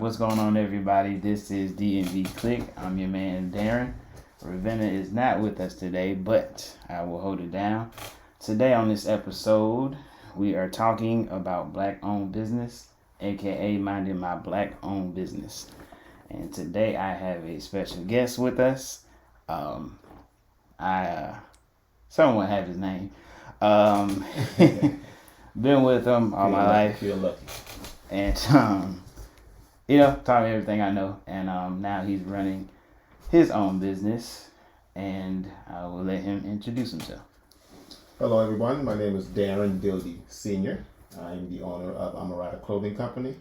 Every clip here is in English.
What's going on, everybody? This is D&V Click. I'm your man, Darren. Ravenna is not with us today, but I will hold it down. Today on this episode, we are talking about black-owned business, aka minding my black-owned business. And today I have a special guest with us. Someone have his name. Been with him all my life. Feel lucky. And taught me everything I know. And now he's running his own business, and I will let him introduce himself. Hello, everyone. My name is Darren Dildy Sr. I'm the owner of Rida clothing company.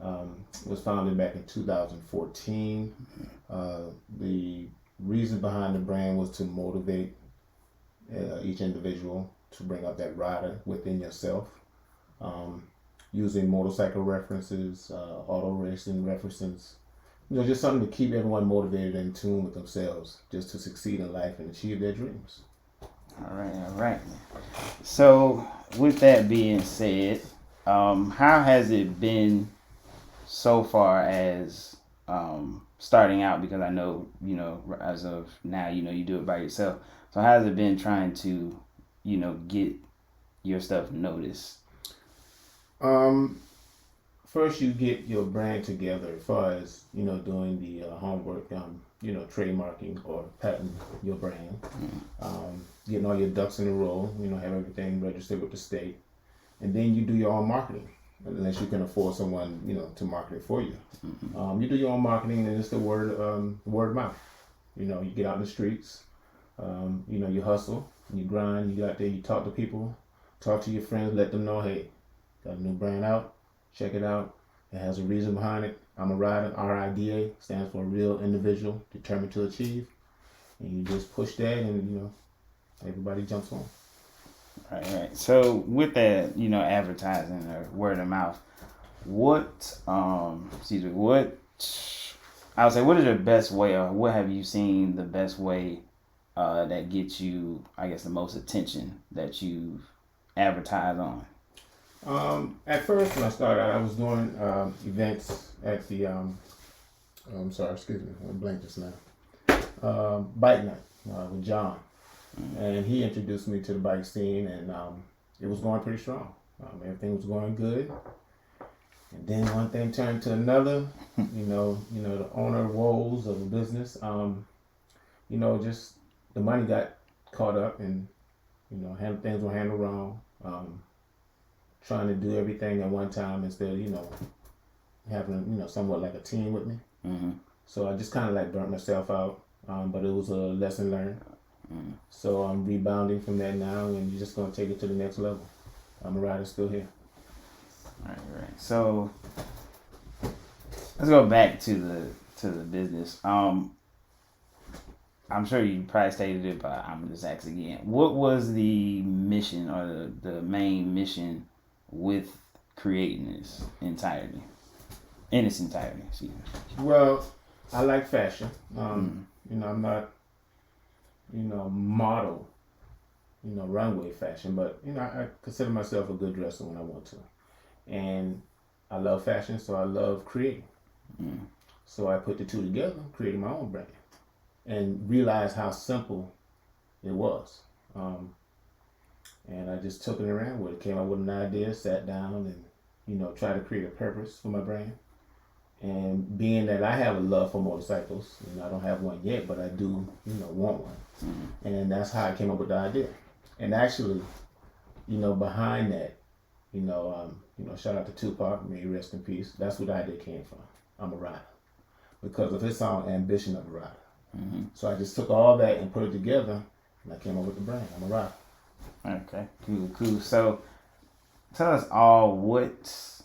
It was founded back in 2014. The reason behind the brand was to motivate each individual to bring up that rider within yourself. Using motorcycle references, auto racing references, just something to keep everyone motivated and in tune with themselves, just to succeed in life and achieve their dreams. All right. So, with that being said, how has it been so far as starting out? Because I know, as of now, you do it by yourself. So, how has it been trying to, get your stuff noticed? First you get your brand together as far as, doing the homework, trademarking or patenting your brand. Getting all your ducks in a row, have everything registered with the state. And then you do your own marketing, unless you can afford someone, to market it for you. You do your own marketing, and it's the word of mouth. You get out in the streets, you hustle, you grind, you get out there, you talk to people, talk to your friends, let them know, hey, got a new brand out, check it out. It has a reason behind it. I'm a rider. RIDA stands for real individual determined to achieve. And you just push that, and everybody jumps on. Right. So with that, advertising or word of mouth, what is the best way, or what have you seen the best way that gets you, I guess, the most attention that you've advertised on? At first, when I started out, I was doing events at the, I'm sorry, excuse me, I blanked just now. Bike night with John. And he introduced me to the bike scene, and it was going pretty strong. Everything was going good. And then one thing turned to another. The owner woes of the business. Just the money got caught up, and things were handled wrong. Trying to do everything at one time instead of, having, somewhat like a team with me. Mm-hmm. So I just kind of like burnt myself out, but it was a lesson learned. Mm-hmm. So I'm rebounding from that now, and you're just going to take it to the next level. I'm a rider still here. Right. So let's go back to the business. I'm sure you probably stated it, but I'm gonna just ask again. What was the mission, or the main mission with creating this entirety? In its entirety, excuse me. Well, I like fashion. I'm not, model, runway fashion, but I consider myself a good dresser when I want to, and I love fashion, so I love creating. So I put the two together, created my own brand, and realized how simple it was. And I just took it around with it, came up with an idea, sat down, and tried to create a purpose for my brand. And being that I have a love for motorcycles, I don't have one yet, but I do, want one. And that's how I came up with the idea. And actually, behind that, shout out to Tupac, may he rest in peace. That's where the idea came from. I'm a rider, because of his song "Ambition of a Rider." So I just took all that and put it together, and I came up with the brand. I'm a rider. Okay, cool. So tell us all what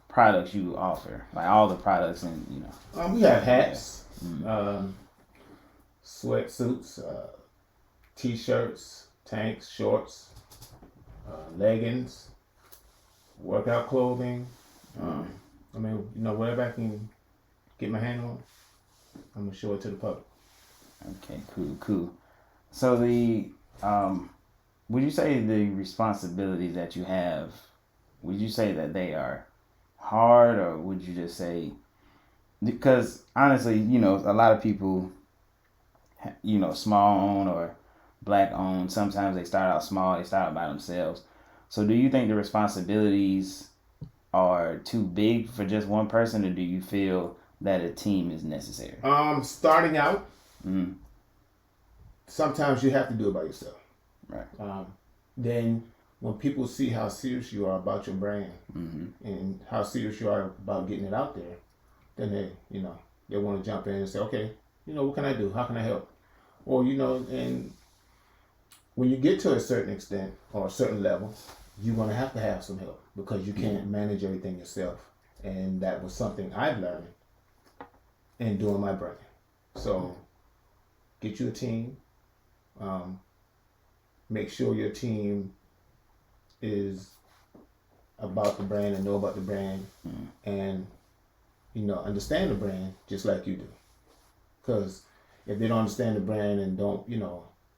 products you offer, like all the products, and we have hats, sweatsuits, t-shirts, tanks, shorts, leggings, workout clothing. Whatever I can get my hand on, I'm gonna show it to the public. Okay, cool. So would you say the responsibilities that you have, would you say that they are hard, or would you just say, because honestly, a lot of people, small owned or black owned, sometimes they start out small, they start out by themselves. So do you think the responsibilities are too big for just one person, or do you feel that a team is necessary? Starting out, Mm-hmm. sometimes you have to do it by yourself. Right. Then when people see how serious you are about your brand Mm-hmm. and how serious you are about getting it out there, then they want to jump in and say, okay, what can I do? How can I help? Or, and when you get to a certain extent or a certain level, you're going to have some help because you can't manage everything yourself. And that was something I've learned in doing my brand. So get you a team. Make sure your team is about the brand and know about the brand and, understand the brand just like you do. Because if they don't understand the brand and don't,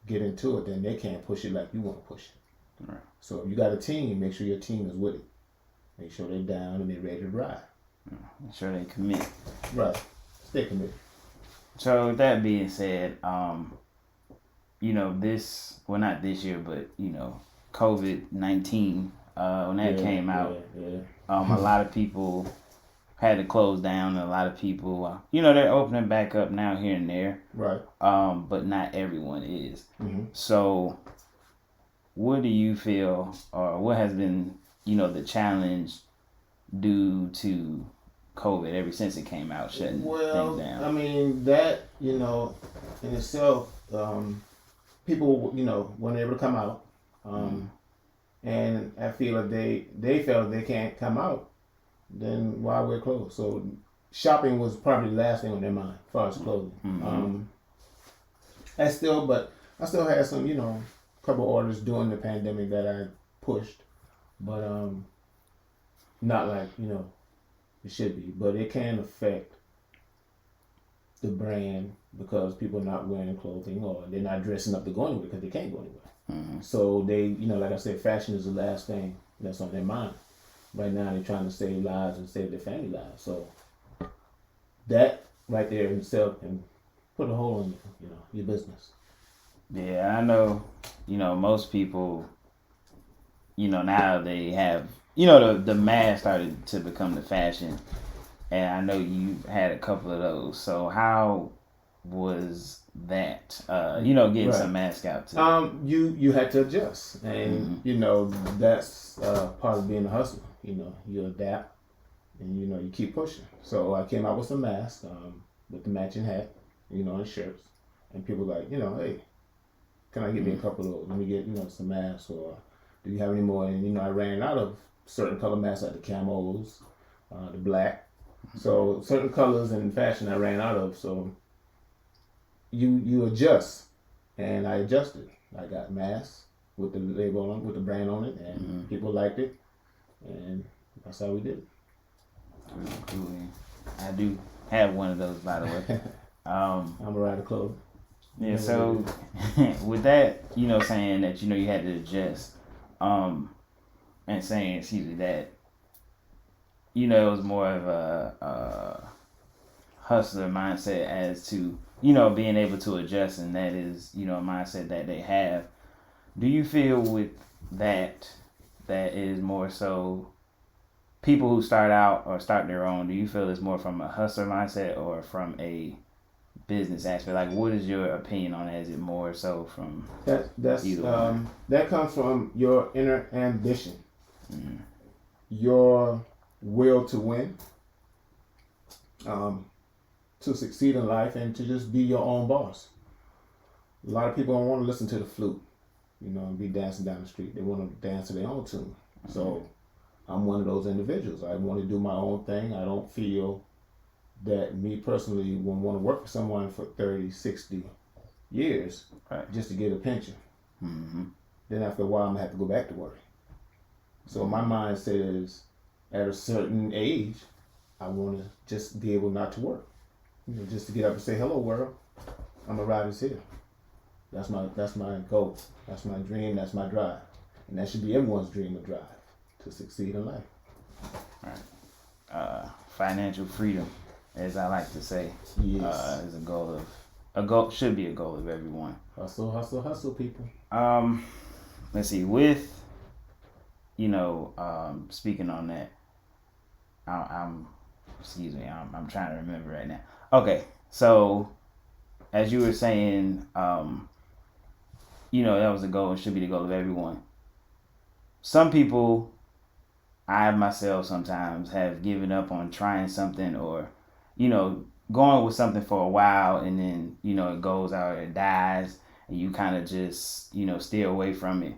get into it, then they can't push it like you want to push it. Right. So if you got a team, make sure your team is with it. Make sure they're down and they're ready to ride. Make sure they commit. Right. Stay committed. So with that being said, not this year, but COVID-19, when that came out, a lot of people had to close down, and a lot of people, they're opening back up now here and there. Right. But not everyone is. Mm-hmm. So what do you feel, or what has been, the challenge due to COVID ever since it came out, shutting things down? I mean, that, in itself, people, weren't able to come out. And I feel like they felt they can't come out, then why we're closed? So shopping was probably the last thing on their mind as far as clothing. Mm-hmm. I still had some, couple orders during the pandemic that I pushed, but not like, it should be. But it can affect the brand because people are not wearing clothing or they're not dressing up to go anywhere because they can't go anywhere. Mm-hmm. So they, like I said, fashion is the last thing that's on their mind. Right now they're trying to save lives and save their family lives. So that right there in itself can put a hole in your business. Yeah, I know, most people, now they have, the mask started to become the fashion. And I know you had a couple of those. So how was that, getting some mask out too? You had to adjust. And, that's part of being a hustler. You adapt and, you keep pushing. So I came out with some masks with the matching hat, and shirts. And people were like, hey, can I get me a couple of those? Let me get, some masks, or do you have any more? And, I ran out of certain color masks like the camos, the black. So certain colors in fashion I ran out of. So you adjust. And I adjusted. I got masks with the label on, with the brand on it, and people liked it. And that's how we did it. Cool. I do have one of those, by the way. I'm a rider clothes. Yeah, so with that, saying that, you had to adjust, and saying, that, it was more of a hustler mindset as to, being able to adjust, and that is, a mindset that they have. Do you feel with that is more so people who start out or start their own, do you feel it's more from a hustler mindset or from a business aspect? Like, what is your opinion on that? Is it more so from that comes from your inner ambition, your will to win, to succeed in life, and to just be your own boss. A lot of people don't want to listen to the flute, and be dancing down the street. They want to dance to their own tune. So I'm one of those individuals. I want to do my own thing. I don't feel that me personally would want to work for someone for 30, 60 years just to get a pension. Mm-hmm. Then after a while, I'm going to have to go back to work. So my mindset is, at a certain age, I want to just be able not to work. Just to get up and say, hello, world. I'm a rider's here. That's my goal. That's my dream. That's my drive. And that should be everyone's dream or drive, to succeed in life. Right. financial freedom, as I like to say, Yes. is should be a goal of everyone. Hustle, hustle, hustle, people. Let's see. With speaking on that, I'm excuse me. I'm trying to remember right now. Okay, so as you were saying, that was a goal and should be the goal of everyone. Some people, I myself sometimes have given up on trying something or, going with something for a while and then, it goes out, it dies, and you kind of just, steer away from it.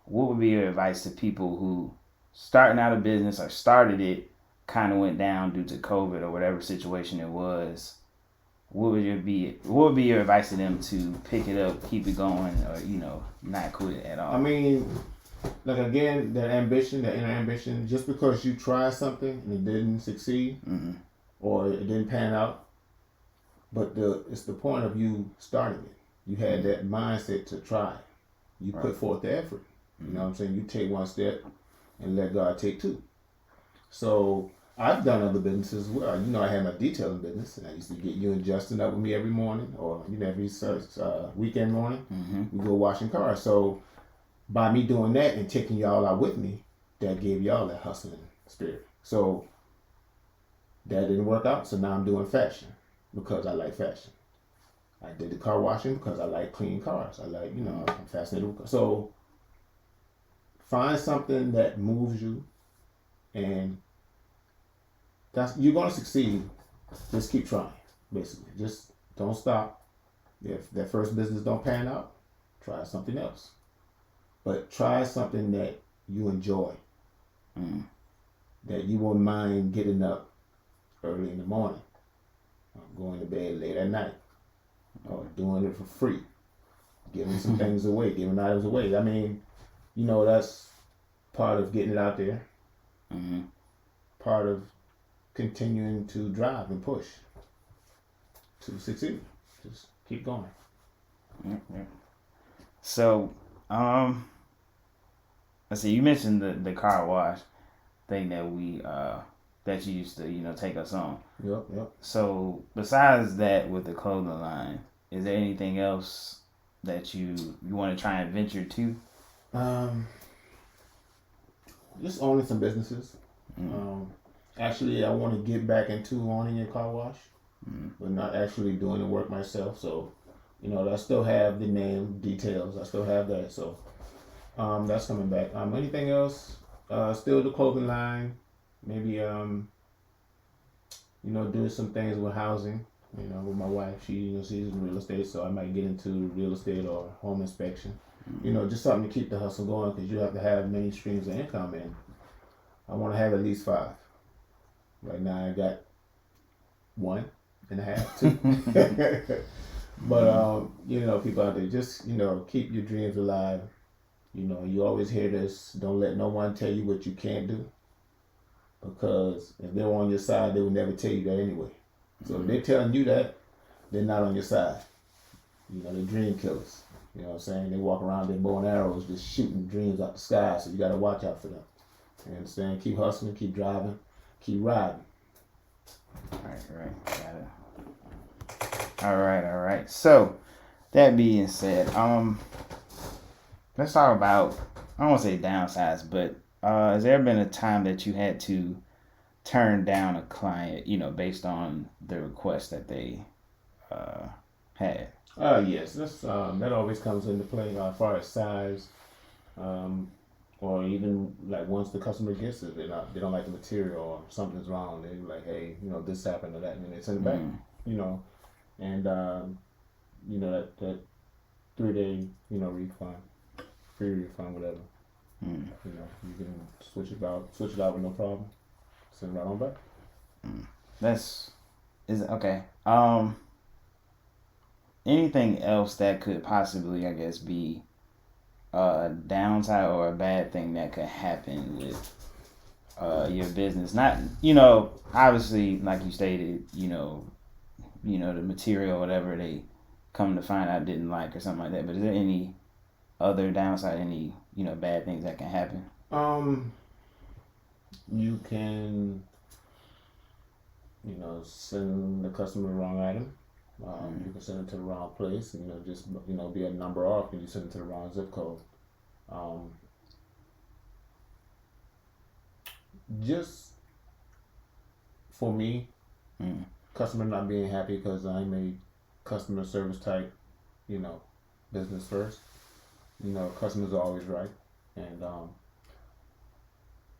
What would be your advice to people who starting out a business or started it, kind of went down due to COVID or whatever situation it was? What would be your advice to them to pick it up, keep it going, or not quit at all? I mean, like again, that inner ambition. Just because you try something and it didn't succeed, or it didn't pan out, but it's the point of you starting it. You had that mindset to try. You put forth the effort. You know what I'm saying? You take one step and let God take two. So I've done other businesses as well. I had my detailing business, and I used to get you and Justin up with me every morning, or every weekend morning. We go washing cars. So by me doing that and taking y'all out with me, that gave y'all that hustling spirit. So that didn't work out. So now I'm doing fashion because I like fashion. I did the car washing because I like clean cars. I like, I'm fascinated with. So find something that moves you, and you're going to succeed. Just keep trying, basically. Just don't stop. If that first business don't pan out, try something else. But try something that you enjoy, that you won't mind getting up early in the morning, or going to bed late at night, or doing it for free, giving some things away, giving items away. I mean, that's part of getting it out there, part of continuing to drive and push to succeed. Just keep going. So, let's see. You mentioned the car wash thing that that you used to take us on. Yep. So besides that, with the clothing line, is there anything else that you want to try and venture to? Just owning some businesses. Actually, I want to get back into owning a car wash, but not actually doing the work myself. So, I still have the name details. I still have that. So, that's coming back. Anything else? Still the clothing line. Maybe, doing some things with housing. With my wife, she's in real estate, so I might get into real estate or home inspection. Just something to keep the hustle going, because you have to have many streams of income, and I want to have at least 5. Right now I got 1.5, 2. But people out there, just keep your dreams alive. You always hear this: don't let no one tell you what you can't do, because if they were on your side, they would never tell you that anyway. So if they're telling you that, they're not on your side. They're dream killers. You know what I'm saying? They walk around with bow and arrows just shooting dreams out the sky, so you got to watch out for them. You understand? Keep hustling, keep driving, keep riding. Right. Got it. All right. So, that being said, let's talk about, I don't want to say downsides, but has there been a time that you had to turn down a client, based on the request that they had? Yes, that's that always comes into play as far as size, or even like once the customer gets it, they don't like the material or something's wrong. They're like, hey, this happened or that, and they send it back, and that 3-day refund, free refund, whatever. You can switch it out with no problem. Send it right on back. Okay. Anything else that could possibly, I guess, be a downside or a bad thing that could happen with your business? Not, obviously, like you stated, the material, whatever they come to find out didn't like or something like that. But is there any other downside, any, bad things that can happen? You can send the customer the wrong item. You can send it to the wrong place, just be a number off and you send it to the wrong zip code. Just for me, customer not being happy because I'm a customer service type, business first. Customers are always right, and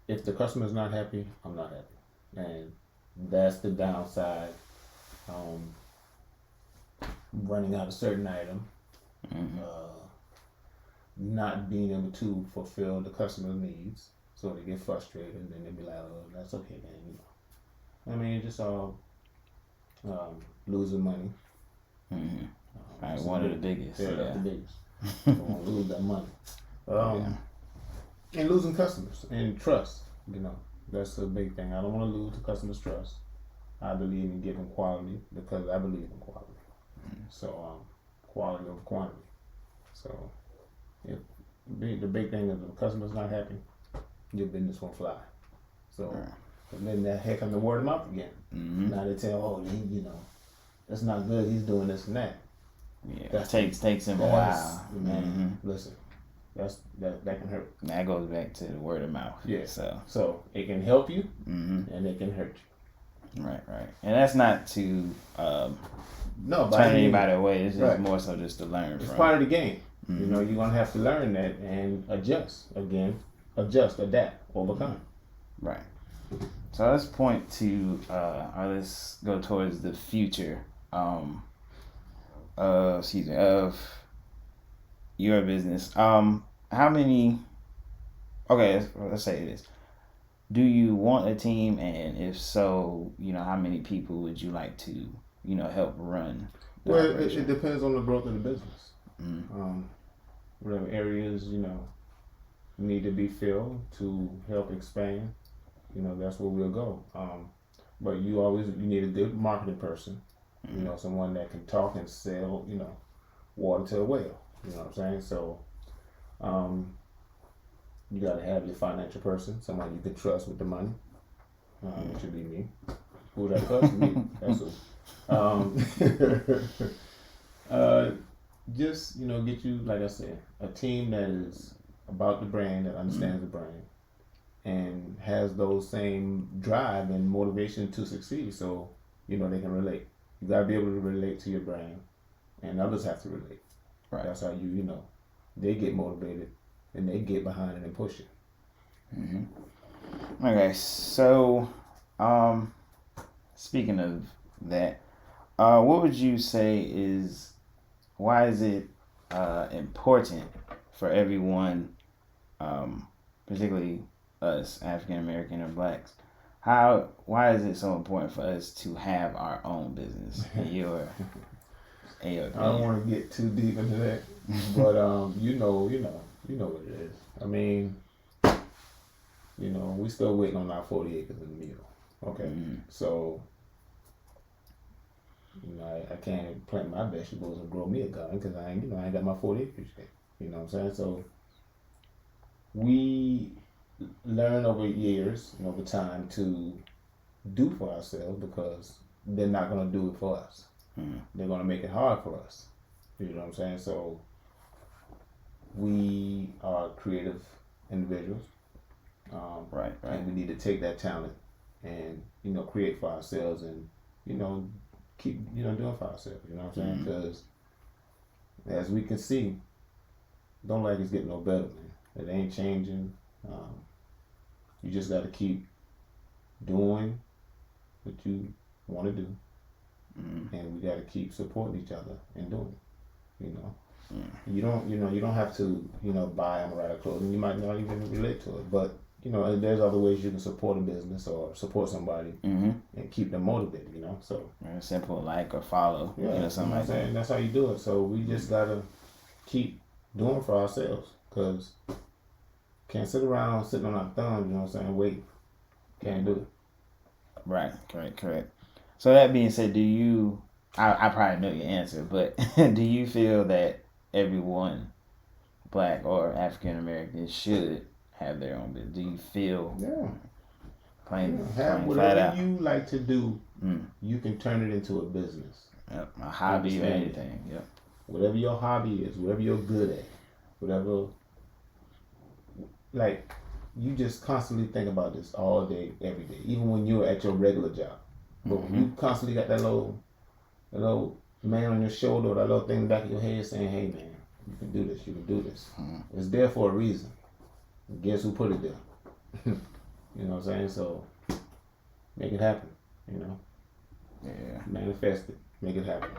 if the customer's not happy, I'm not happy, and that's the downside. Running out a certain item, not being able to fulfill the customer's needs, so they get frustrated, and then they be like, "Oh, that's okay, man." I mean, just all losing money. Right, one of the biggest. Yeah, that's the biggest. Don't want to lose that money. And losing customers and trust. That's a big thing. I don't want to lose the customer's trust. I believe in giving quality because I believe in quality. So quality over quantity. So if the big thing is if the customer's not happy, your business won't fly. So and then that heck on the word of mouth again. Now they tell, that's not good. He's doing this and that. Yeah, that takes him a while. Man, listen, that can hurt. That goes back to the word of mouth. Yeah. So it can help you, and it can hurt you. Right. And that's not to turn anybody away. It's just more so just to learn. It's part of the game. You're gonna have to learn that and adjust, adapt, overcome. Right. So let's point to, or let's go towards the future. Of your business. How many? Okay, let's say this. Do you want a team, and if so, how many people would you like to, help run? Well, it depends on the growth of the business. Whatever areas need to be filled to help expand, that's where we'll go. But you need a good marketing person. Someone that can talk and sell, water to a whale. You know what I'm saying? So, you got to have your financial person, someone you can trust with the money. It should be me. Who that trust? Me. That's who. Just, get you, like I said, a team that is about the brand, that understands the brand, and has those same drive and motivation to succeed. So, they can relate. You gotta be able to relate to your brand, and others have to relate. Right. That's how they get motivated, and they get behind it and push it. Okay, so speaking of that, what would you say why is it important for everyone, particularly us African American or blacks? Why is it so important for us to have our own business? In your I don't want to get too deep into that, but you know what it is. I mean, we still waiting on our 40 acres in the middle. Okay, so I can't plant my vegetables and grow me a garden because I ain't got my 40 acres yet. You know what I'm saying? So we learn over years and over time to do for ourselves because they're not going to do it for us. They're going to make it hard for us. You know what I'm saying? So we are creative individuals. Right. And we need to take that talent and, create for ourselves and, keep, doing for ourselves. You know what I'm saying? Because as we can see, don't like it's getting no better, man. It ain't changing. You just got to keep doing what you want to do, and we got to keep supporting each other and doing it. You don't have to buy Rida clothing. You might not even relate to it, but there's other ways you can support a business or support somebody and keep them motivated. So simple like or follow. Something like that. That's how you do it. So we just gotta keep doing for ourselves because. Can't sit around sitting on our thumbs, wait. Can't do it. Right, correct. So that being said, I probably know your answer, but do you feel that everyone, black or African American, should have their own business? Do you feel? Yeah. Plain, have plain flat out. whatever you like to do. You can turn it into a business. Yep, a hobby or anything. Yep. Whatever your hobby is, whatever you're good at, whatever. Like, you just constantly think about this all day, every day, even when you're at your regular job. But when you constantly got that little man on your shoulder, or that little thing in the back of your head saying, "Hey, man, you can do this. You can do this." It's there for a reason. Guess who put it there? You know what I'm saying? So make it happen. You know. Yeah. Manifest it. Make it happen.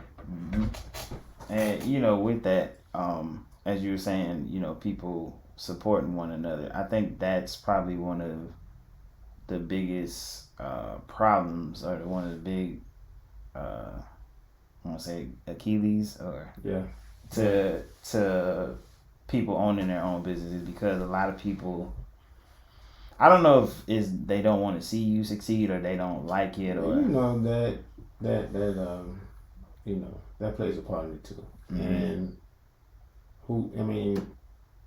And with that, as you were saying, people supporting one another. I think that's probably one of the biggest problems, or one of the big, I want to say Achilles, or to people owning their own businesses, because a lot of people, I don't know if they don't want to see you succeed, or they don't like it, or that plays a part in it too. And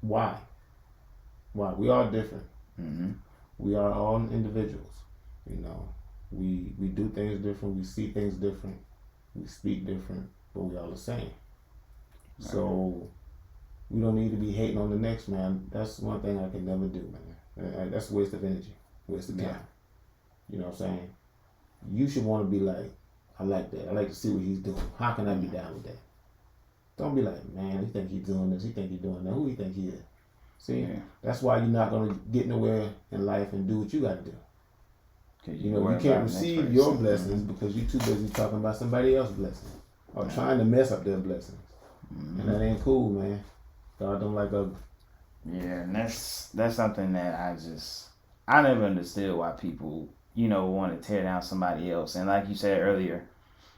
why? Why? We are different. We are all individuals. We do things different. We see things different. We speak different, but we all the same. So we don't need to be hating on the next man. That's one thing I can never do, man. That's a waste of energy, waste of time. You know what I'm saying? You should want to be like, I like that. I like to see what he's doing. How can I be down with that? Don't be like, man, he think he's doing this. He think he's doing that. Who he think he is? See, that's why you're not going to get nowhere in life and do what you got to do. You can't receive your blessings because you're too busy talking about somebody else's blessings, or trying to mess up their blessings. And that ain't cool, man. God don't like ugly. Yeah, and that's something that I never understood why people, want to tear down somebody else. And like you said earlier,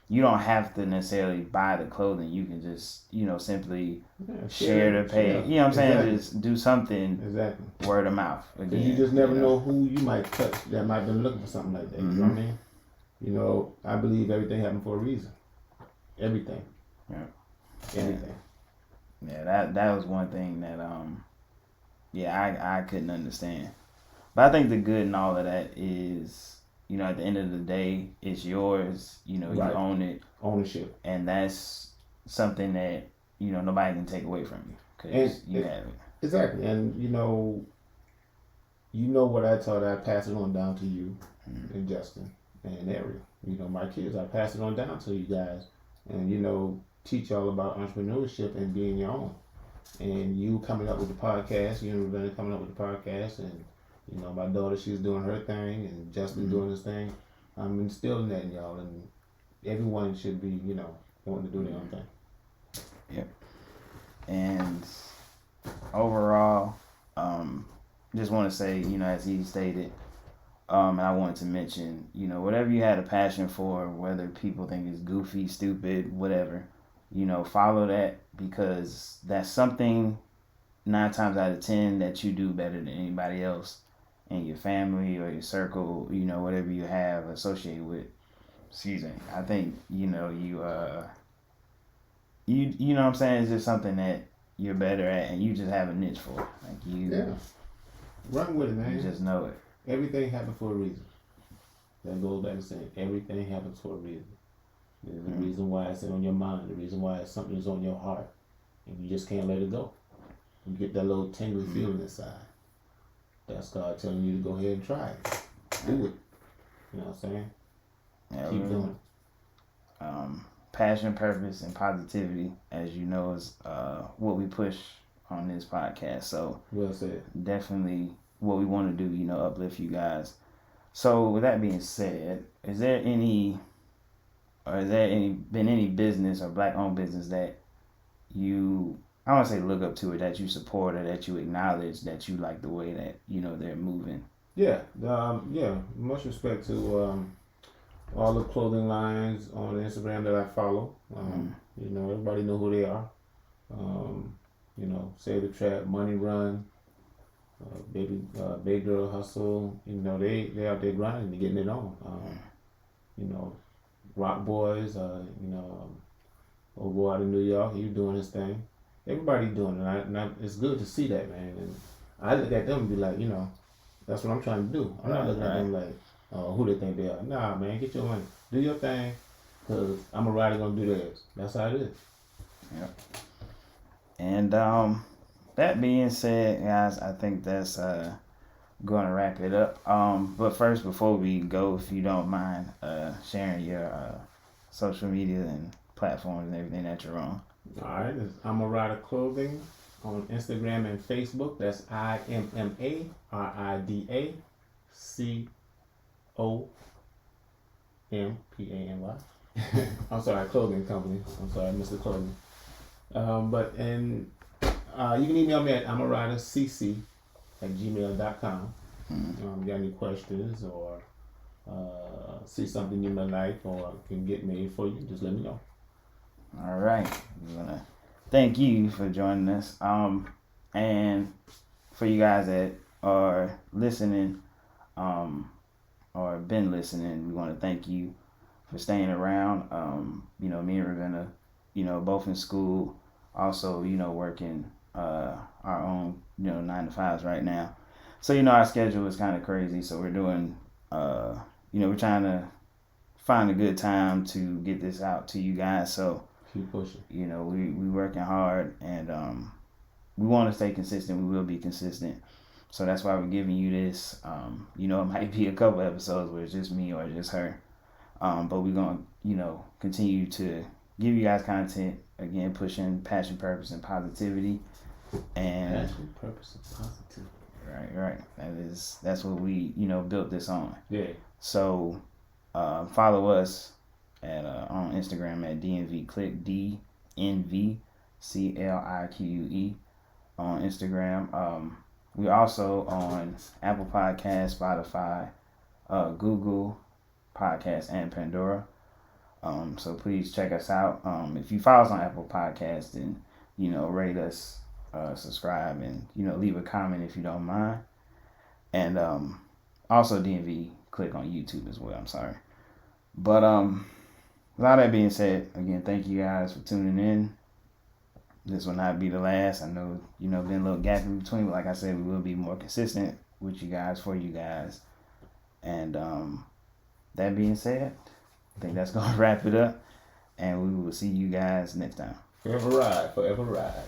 you don't have to necessarily buy the clothing. You can just, simply share the page. You know what I'm saying? Just do something word of mouth. Again, you just never know who you might touch that might have been looking for something like that. You know what I mean? I believe everything happened for a reason. Everything. Yeah. Everything. Yeah, that was one thing that I couldn't understand. But I think the good in all of that is, at the end of the day, it's yours. You own it. Ownership. And that's something that, nobody can take away from you, because you have it. Exactly. And, what I taught, I pass it on down to you and Justin and Ariel. My kids, I pass it on down to you guys. And, teach y'all about entrepreneurship and being your own. And you coming up with the podcast, really coming up with the podcast, and my daughter, she's doing her thing, and Justin doing his thing. I'm instilling that in y'all, and everyone should be, wanting to do their own thing. Yep. And overall, just want to say, as he stated, and I wanted to mention, whatever you had a passion for, whether people think it's goofy, stupid, whatever, follow that, because that's something 9 times out of 10 that you do better than anybody else in your family or your circle, whatever you have associated with. Excuse me. I think, you know what I'm saying? It's just something that you're better at, and you just have a niche for it. Run with it, man. You just know it. Everything happens for a reason. That goes back to saying everything happens for a reason. There's a reason why it's on your mind, the reason why something's on your heart, and you just can't let it go. You get that little tingly feeling inside. That's God telling you to go ahead and try it. Do it. You know what I'm saying? Yeah, keep doing it. Passion, purpose, and positivity, as you know, is what we push on this podcast. So well said. Definitely what we want to do, uplift you guys. So with that being said, is there been any business or black-owned business that you, I want to say look up to, or that you support, or that you acknowledge, that you like the way that, they're moving? Yeah. Much respect to all the clothing lines on Instagram that I follow. Everybody know who they are. Save the Trap, Money Run, Big Girl Hustle. They out there grinding, they getting it on. Rock Boys, old boy out of New York, he doing his thing. Everybody doing it, and it's good to see that, man. And I look at them and be like, that's what I'm trying to do. I'm not looking at them like, who they think they are. Nah, man, get your money, do your thing, cause I'm a rider gonna do theirs. That's how it is. Yep. And that being said, guys, I think that's going to wrap it up. But first, before we go, if you don't mind sharing your social media and platforms and everything that you're on. All right, I'm a Rider Clothing on Instagram and Facebook. That's IMMARIDACOMPANY. I'm sorry, clothing company. I'm sorry, Mr. Clothing. But you can email me at imaridercc@gmail.com. Got any questions or see something you might like or can get made for you, just let me know. All right. I'm going to thank you for joining us. And for you guys that are listening or been listening, we want to thank you for staying around. Me and Ravenna, both in school, also, working our own, 9 to 5s right now. So, our schedule is kind of crazy. So we're doing, we're trying to find a good time to get this out to you guys. So keep pushing. We working hard and we want to stay consistent. We will be consistent. So that's why we're giving you this. It might be a couple episodes where it's just me or just her. But we're going to, continue to give you guys content. Again, pushing passion, purpose, and positivity. And passion, purpose, and positivity. Right. That's what we, built this on. Yeah. So follow us at on Instagram at DNVClique, DNVClique on Instagram. We're also on Apple Podcasts, Spotify, Google Podcasts, and Pandora. So please check us out. If you follow us on Apple Podcasts, then rate us, subscribe, and leave a comment if you don't mind. And also DNVClique on YouTube as well. I'm sorry, but with all that being said, again, thank you guys for tuning in. This will not be the last. I know, been a little gap in between, but like I said, we will be more consistent with you guys, for you guys. And that being said, I think that's going to wrap it up. And we will see you guys next time. Forever ride.